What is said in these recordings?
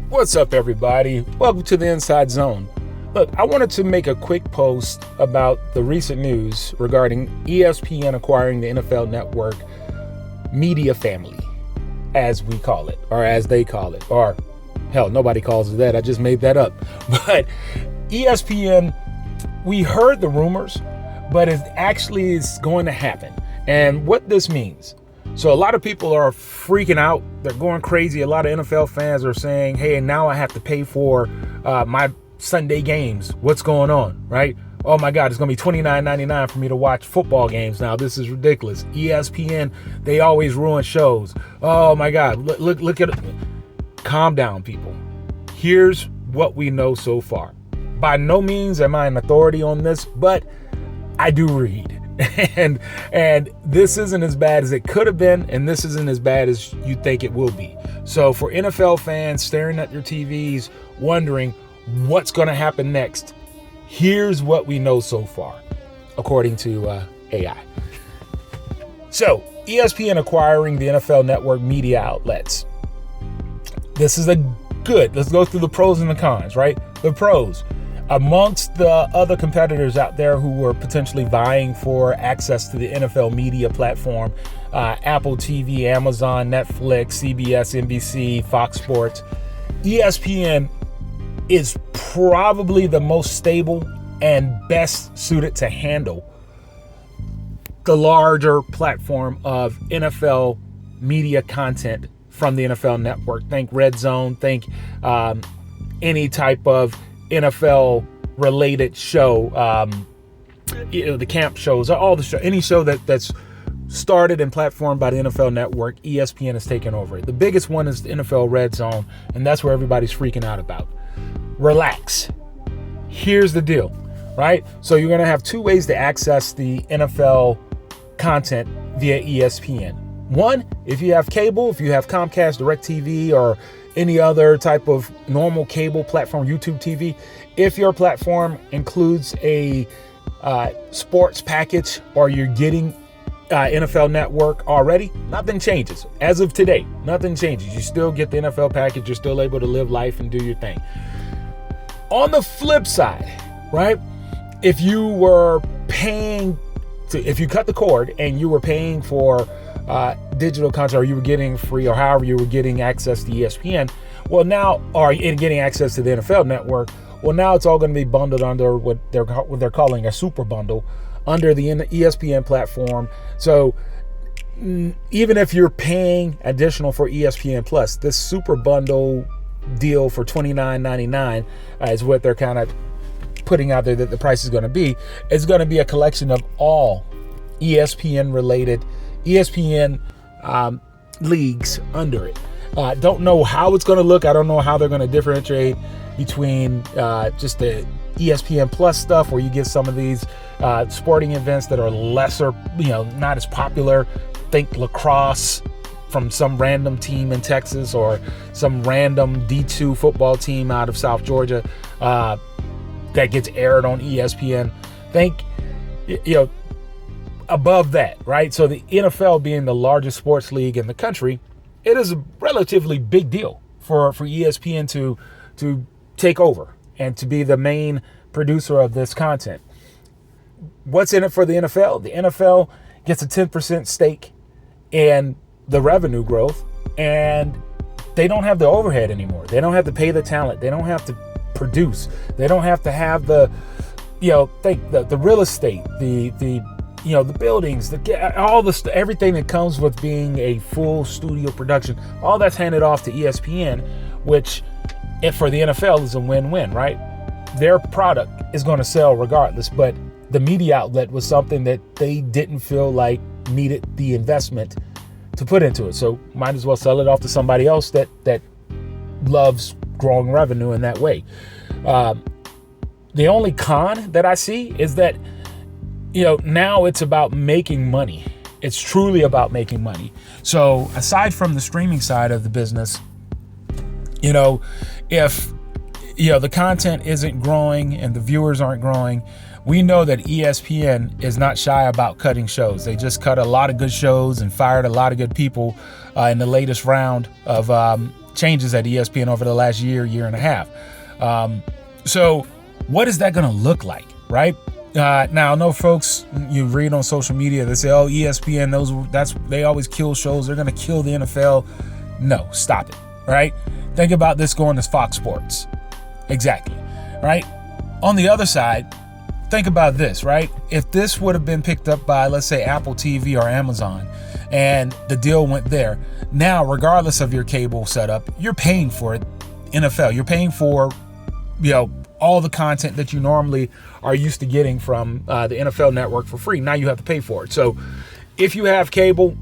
What's up, everybody? Welcome to the Inside Zone. Look, I wanted to make a quick post about the recent news regarding ESPN acquiring the NFL Network media family, as we call it, or as they call it, or hell, nobody calls it that. I just made that up. But ESPN, we heard the rumors, but it actually is going to happen. And what this means. So a lot of people are freaking out. They're going crazy. A lot of NFL fans are saying, hey, now I have to pay for my Sunday games. What's going on, right? Oh my God, it's going to be $29.99 for me to watch football games now. This is ridiculous. ESPN, they always ruin shows. Oh my God, look at it. Calm down, people. Here's what we know so far. By no means am I an authority on this, but I do read. And this isn't as bad as it could have been, and this isn't as bad as you think it will be. So for NFL fans staring at their TVs, wondering what's going to happen next, here's what we know so far, according to AI. So ESPN acquiring the NFL Network media outlets. This is let's go through the pros and the cons, right? The pros. Amongst the other competitors out there who were potentially vying for access to the NFL media platform, Apple TV, Amazon, Netflix, CBS, NBC, Fox Sports, ESPN is probably the most stable and best suited to handle the larger platform of NFL media content from the NFL Network. Think RedZone, think any type of NFL related show, the camp shows, all the show, any show that's started and platformed by the NFL Network, ESPN has taken over. The biggest one is the NFL RedZone, and that's where everybody's freaking out about. Relax. Here's the deal, right? So you're going to have two ways to access the NFL content via ESPN. One, if you have cable, if you have Comcast, DirecTV, or any other type of normal cable platform, YouTube TV, if your platform includes a sports package or you're getting NFL Network already, nothing changes. As of today, nothing changes. You still get the NFL package. You're still able to live life and do your thing. On the flip side, right, if you were paying if you cut the cord and you were paying for digital content, or you were getting free, or however you were getting access to ESPN, well now, or getting access to the NFL Network, well now it's all going to be bundled under what they're calling a super bundle under the ESPN platform. So even if you're paying additional for ESPN Plus, this super bundle deal for $29.99 is what they're kind of putting out there that the price is going to be. It's going to be a collection of all ESPN related ESPN leagues under it. Don't know how it's going to look. I don't know how they're going to differentiate between just the ESPN Plus stuff, where you get some of these sporting events that are lesser, not as popular. Think lacrosse from some random team in Texas, or some random D2 football team out of South Georgia that gets aired on ESPN. Think, above that, right? So the NFL being the largest sports league in the country, it is a relatively big deal for ESPN to take over and to be the main producer of this content. What's in it for the NFL? The NFL gets a 10% stake in the revenue growth, and they don't have the overhead anymore. They don't have to pay the talent. They don't have to produce. They don't have to have the real estate, the buildings, everything that comes with being a full studio production. All that's handed off to ESPN, which, if for the NFL, is a win-win, right? Their product is going to sell regardless, but the media outlet was something that they didn't feel like needed the investment to put into it. So might as well sell it off to somebody else that loves growing revenue in that way. The only con that I see is that, now it's about making money. It's truly about making money. So aside from the streaming side of the business, if the content isn't growing and the viewers aren't growing, we know that ESPN is not shy about cutting shows. They just cut a lot of good shows and fired a lot of good people in the latest round of changes at ESPN over the last year and a half. So what is that going to look like, right? Now, I know folks, you read on social media, they say, oh, ESPN, they always kill shows. They're going to kill the NFL. No, stop it, right? Think about this going to Fox Sports. Exactly, right? On the other side, think about this, right? If this would have been picked up by, let's say, Apple TV or Amazon, and the deal went there, now, regardless of your cable setup, you're paying for it. NFL, you're paying for, all the content that you normally are used to getting from the NFL Network for free. Now you have to pay for it. So if you have cable,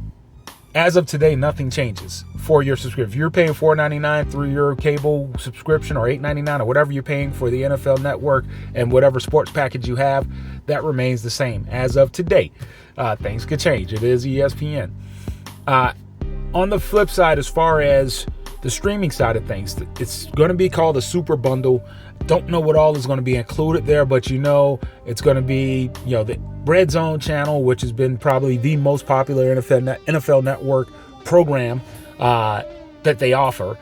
as of today, nothing changes for your subscription. If you're paying $4.99 through your cable subscription, or $8.99, or whatever you're paying for the NFL Network and whatever sports package you have, that remains the same as of today. Things could change. It is ESPN. On the flip side, as far as the streaming side of things, it's going to be called a super bundle. Don't know what all is going to be included there, but it's going to be the RedZone channel, which has been probably the most popular NFL Network program that they offer.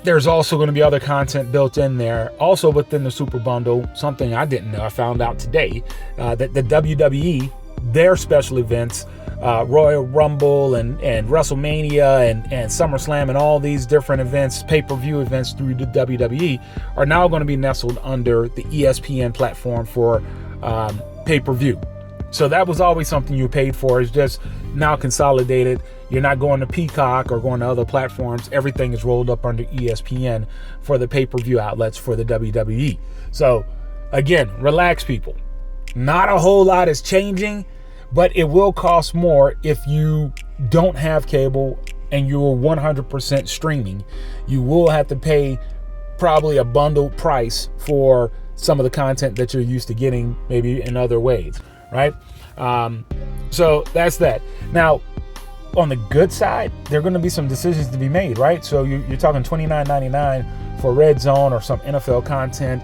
There's also going to be other content built in there. Also within the super bundle, something I didn't know, I found out today, that the WWE, their special events, Royal Rumble and WrestleMania and SummerSlam and all these different events, pay-per-view events through the WWE, are now going to be nestled under the ESPN platform for pay-per-view. So that was always something you paid for. It's just now consolidated. You're not going to Peacock or going to other platforms. Everything is rolled up under ESPN for the pay-per-view outlets for the WWE. So again, relax, people. Not a whole lot is changing, but it will cost more if you don't have cable and you're 100% streaming. You will have to pay probably a bundled price for some of the content that you're used to getting maybe in other ways, right? So that's that. Now, on the good side, there are going to be some decisions to be made, right? So you're talking $29.99 for RedZone or some NFL content.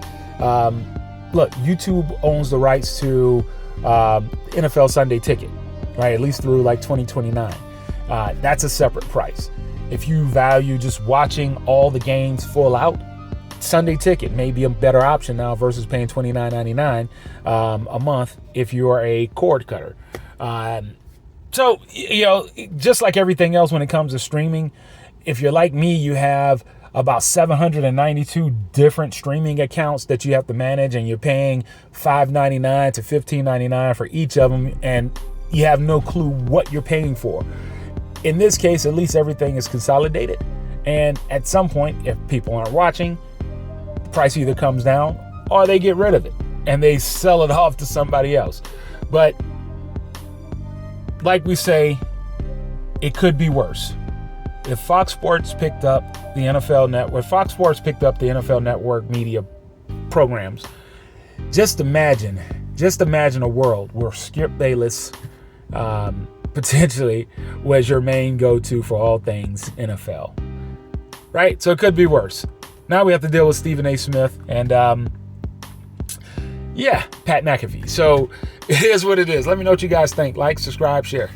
Look, YouTube owns the rights to NFL Sunday Ticket, right? At least through like 2029. That's a separate price. If you value just watching all the games full out, Sunday Ticket may be a better option now versus paying $29.99 a month if you are a cord cutter. So, just like everything else when it comes to streaming, if you're like me, you have about 792 different streaming accounts that you have to manage, and you're paying $5.99 to $15.99 for each of them, and you have no clue what you're paying for. In this case, at least everything is consolidated, and at some point, if people aren't watching, the price either comes down or they get rid of it and they sell it off to somebody else. But like we say, it could be worse. If Fox Sports picked up the NFL Network, media programs, just imagine a world where Skip Bayless potentially was your main go-to for all things NFL, right? So it could be worse. Now we have to deal with Stephen A. Smith and Pat McAfee. So it is what it is. Let me know what you guys think. Like, subscribe, share.